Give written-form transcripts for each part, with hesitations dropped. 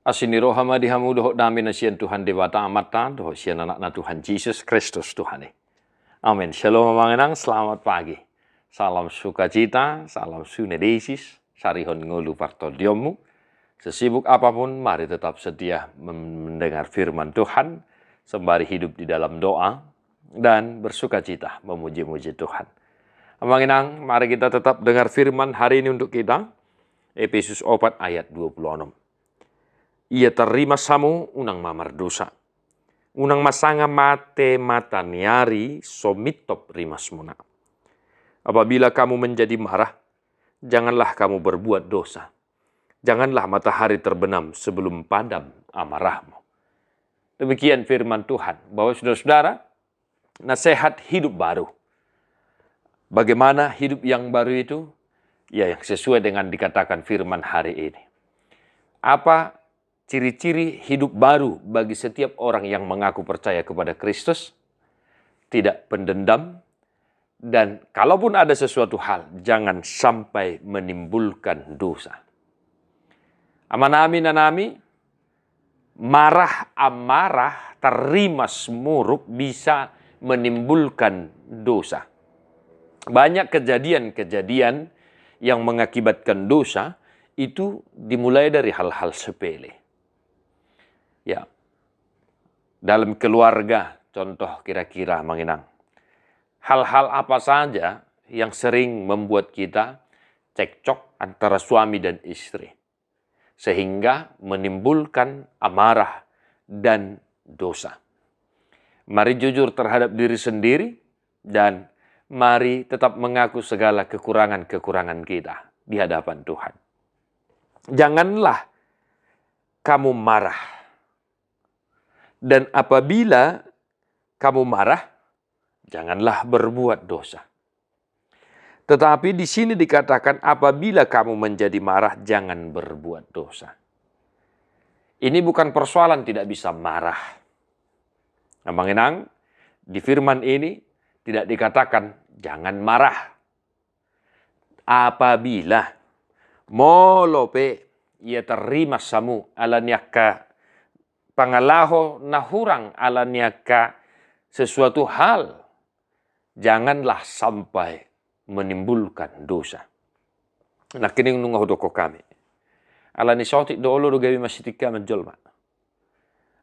Asini rohama dihamu dohok dami na siyan Tuhan dewata amata, dohok siyan anak na Tuhan Yesus Kristus Tuhan. Amin. Shalom mangenang, selamat pagi. Salam sukacita, salam sunedesis, sarihon ngolu partodiomu. Sesibuk apapun, mari tetap setia mendengar firman Tuhan, sembari hidup di dalam doa, dan bersukacita memuji-muji Tuhan. Mangenang, mari kita tetap dengar firman hari ini untuk kita. Efesus 4 ayat 26. Ia terima samu unang mamar dosa. Unang masanga mate mata niari somitop rimas muna. Apabila kamu menjadi marah, janganlah kamu berbuat dosa. Janganlah matahari terbenam sebelum padam amarahmu. Demikian firman Tuhan, bahwa saudara-saudara, nasihat hidup baru. Bagaimana hidup yang baru itu? Ya, yang sesuai dengan dikatakan firman hari ini. Apa ciri-ciri hidup baru bagi setiap orang yang mengaku percaya kepada Kristus? Tidak pendendam, dan kalaupun ada sesuatu hal, jangan sampai menimbulkan dosa. Amanami nanami, marah amarah, terimas muruk bisa menimbulkan dosa. Banyak kejadian-kejadian yang mengakibatkan dosa itu dimulai dari hal-hal sepele. Ya, dalam keluarga, contoh kira-kira mengenang. Hal-hal apa saja yang sering membuat kita cekcok antara suami dan istri. Sehingga menimbulkan amarah dan dosa. Mari jujur terhadap diri sendiri dan mari tetap mengaku segala kekurangan-kekurangan kita di hadapan Tuhan. Janganlah kamu marah. Dan apabila kamu marah, janganlah berbuat dosa. Tetapi di sini dikatakan apabila kamu menjadi marah, jangan berbuat dosa. Ini bukan persoalan tidak bisa marah. Nah, mengenang di firman ini tidak dikatakan jangan marah. Apabila molope ia terima samu alaniaka pangalaho nahurang alaniaka sesuatu hal, janganlah sampai menimbulkan dosa. Nah, kini nunggu doko kami. Alani sautik dolo do gawi masitika menjolma.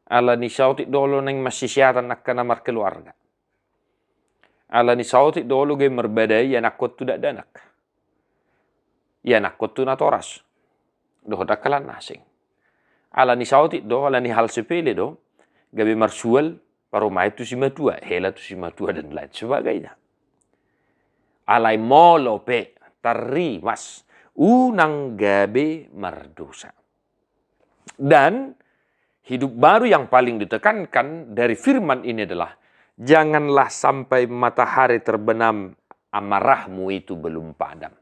Alani sautik dolo neng masih siatan nak namar keluarga. Alani sautik dolo gawi merbedai ya nakot tu dak danak. Ya nakot tu natoras. Doh dakalan nasing. Alani sautik do, alani hal sepele do, gawi marsual paromai tu simatua, hela tu simatua dan lain sebagainya. Alai molope terimas unang gabe mardosa. Dan hidup baru yang paling ditekankan dari firman ini adalah janganlah sampai matahari terbenam amarahmu itu belum padam.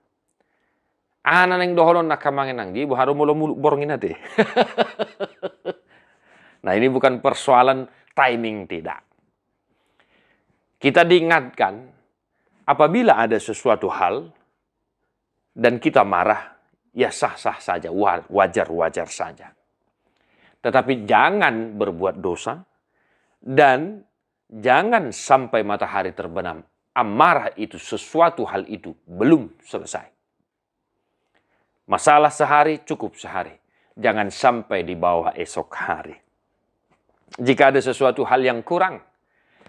Anak yang doholon nakamangin nanggi, baru mulu muluk borongin hati. Nah, ini bukan persoalan timing, tidak. Kita diingatkan, apabila ada sesuatu hal dan kita marah, ya sah-sah saja, wajar-wajar saja. Tetapi jangan berbuat dosa dan jangan sampai matahari terbenam. Amarah itu, sesuatu hal itu belum selesai. Masalah sehari cukup sehari. Jangan sampai di bawah esok hari. Jika ada sesuatu hal yang kurang,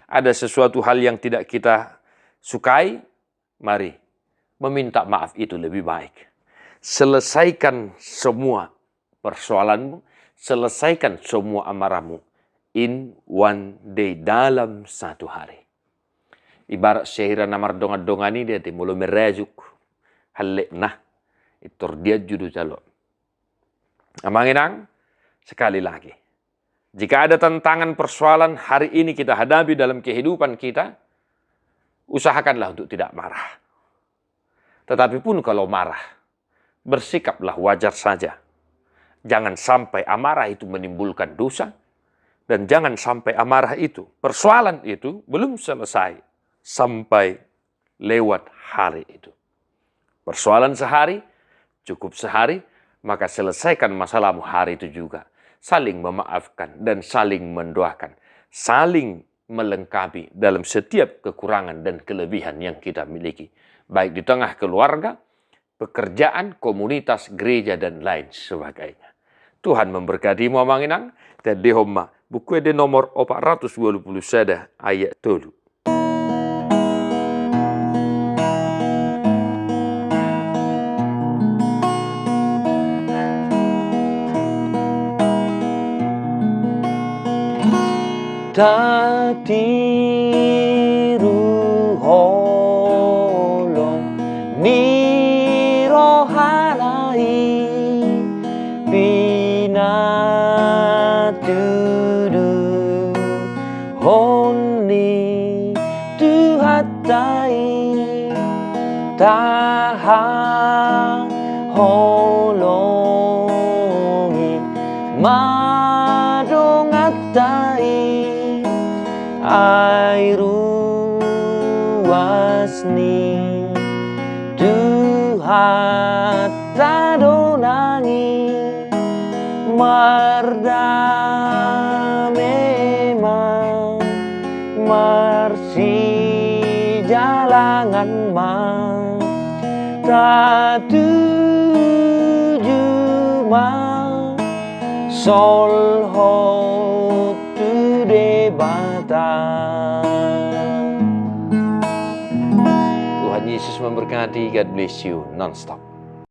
ada sesuatu hal yang tidak kita sukai, mari meminta maaf itu lebih baik. Selesaikan semua persoalanmu, selesaikan semua amarahmu in one day, dalam satu hari. Ibarat syahira namar dongan-dongani dia mulu merajuk halek nah. Itu dia judul jalur. Amanginang, sekali lagi. Jika ada tantangan persoalan hari ini kita hadapi dalam kehidupan kita, usahakanlah untuk tidak marah. Tetapi pun kalau marah, bersikaplah wajar saja. Jangan sampai amarah itu menimbulkan dosa, dan jangan sampai amarah itu, persoalan itu belum selesai sampai lewat hari itu. Persoalan sehari, cukup sehari, maka selesaikan masalahmu hari itu juga. saling memaafkan, dan saling mendoakan, saling melengkapi dalam setiap kekurangan dan kelebihan yang kita miliki, baik di tengah keluarga, pekerjaan, komunitas, gereja, dan lain sebagainya. Tuhan memberkati Mamanginang, dan di Homa, buku de nomor 420 sada ayat 3. Tatiru holong ni rohanai pinatudu honi tuhatai tahan holongi madongatai airu wasni Tuhan tadonangi marda memang marsi jalangan tatuju sol ho tu debata. Tuhan Yesus memberkati. God bless you non-stop.